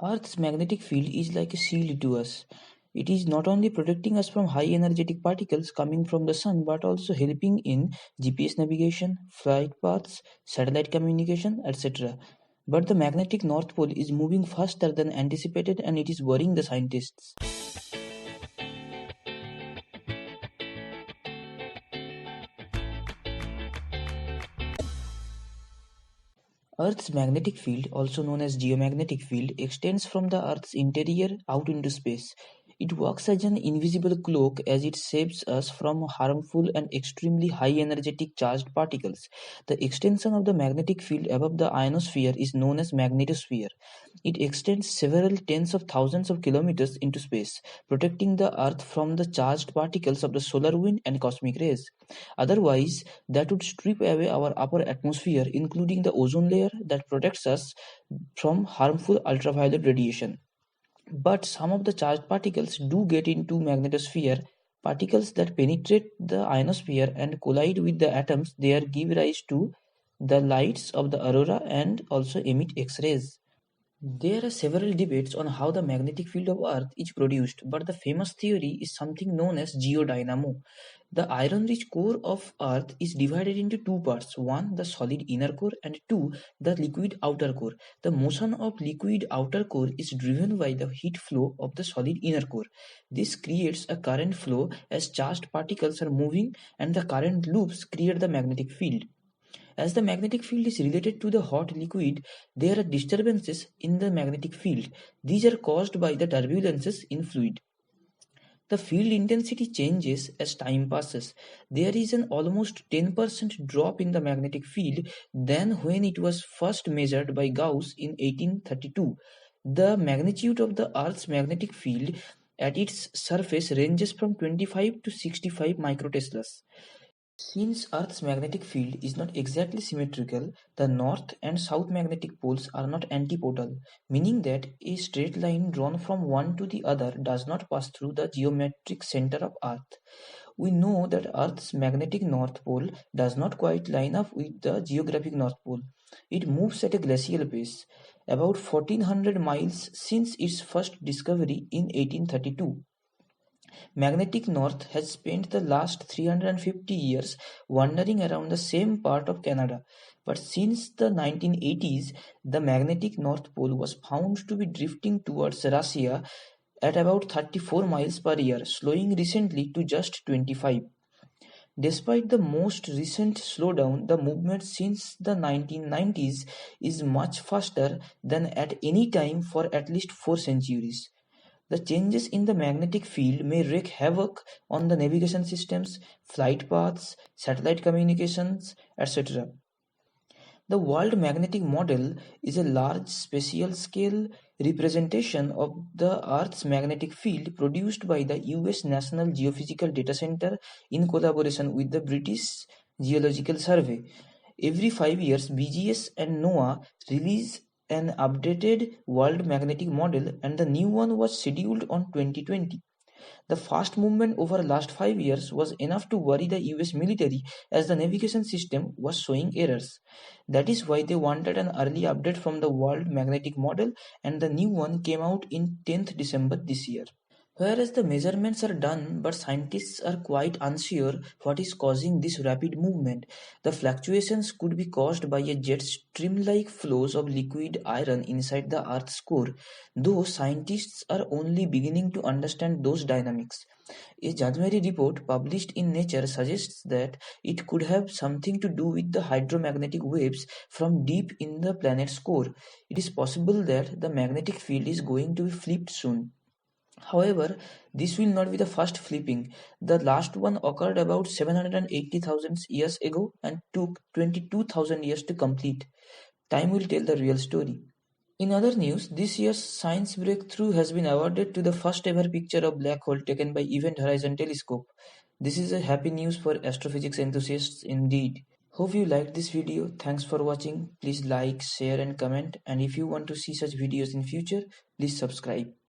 Earth's magnetic field is like a shield to us. It is not only protecting us from high energetic particles coming from the sun but also helping in GPS navigation, flight paths, satellite communication, etc. But the magnetic North Pole is moving faster than anticipated and it is worrying the scientists. Earth's magnetic field, also known as geomagnetic field, extends from the Earth's interior out into space. It works as an invisible cloak as it saves us from harmful and extremely high energetic charged particles. The extension of the magnetic field above the ionosphere is known as magnetosphere. It extends several tens of thousands of kilometers into space, protecting the Earth from the charged particles of the solar wind and cosmic rays. Otherwise, that would strip away our upper atmosphere, including the ozone layer that protects us from harmful ultraviolet radiation. But some of the charged particles do get into magnetosphere. Particles that penetrate the ionosphere and collide with the atoms there give rise to the lights of the aurora and also emit X-rays. There are several debates on how the magnetic field of Earth is produced, but the famous theory is something known as geodynamo. The iron-rich core of Earth is divided into two parts: one, the solid inner core, and two, the liquid outer core. The motion of liquid outer core is driven by the heat flow of the solid inner core. This creates a current flow as charged particles are moving, and the current loops create the magnetic field. As the magnetic field is related to the hot liquid, there are disturbances in the magnetic field. These are caused by the turbulences in fluid. The field intensity changes as time passes. There is an almost 10% drop in the magnetic field than when it was first measured by Gauss in 1832. The magnitude of the Earth's magnetic field at its surface ranges from 25 to 65 microteslas. Since Earth's magnetic field is not exactly symmetrical, the north and south magnetic poles are not antipodal, meaning that a straight line drawn from one to the other does not pass through the geometric center of Earth. We know that Earth's magnetic north pole does not quite line up with the geographic north pole. It moves at a glacial pace, about 1400 miles since its first discovery in 1832. Magnetic North has spent the last 350 years wandering around the same part of Canada, but since the 1980s, the magnetic North Pole was found to be drifting towards Russia at about 34 miles per year, slowing recently to just 25. Despite the most recent slowdown, the movement since the 1990s is much faster than at any time for at least 4 centuries. The changes in the magnetic field may wreak havoc on the navigation systems, flight paths, satellite communications, etc. The World Magnetic Model is a large spatial-scale representation of the Earth's magnetic field produced by the US National Geophysical Data Center in collaboration with the British Geological Survey. Every 5 years, BGS and NOAA release an updated World Magnetic Model, and the new one was scheduled on 2020. The fast movement over the last 5 years was enough to worry the US military as the navigation system was showing errors. That is why they wanted an early update from the World Magnetic Model, and the new one came out in 10th December this year. Whereas the measurements are done, but scientists are quite unsure what is causing this rapid movement. The fluctuations could be caused by a jet stream-like flows of liquid iron inside the Earth's core, though scientists are only beginning to understand those dynamics. A January report published in Nature suggests that it could have something to do with the hydromagnetic waves from deep in the planet's core. It is possible that the magnetic field is going to be flipped soon. However, this will not be the first flipping. The last one occurred about 780,000 years ago and took 22,000 years to complete. Time will tell the real story. In other news, this year's science breakthrough has been awarded to the first ever picture of black hole taken by Event Horizon Telescope. This is a happy news for astrophysics enthusiasts indeed. Hope you liked this video. Thanks for watching. Please like, share and comment, and if you want to see such videos in future, please subscribe.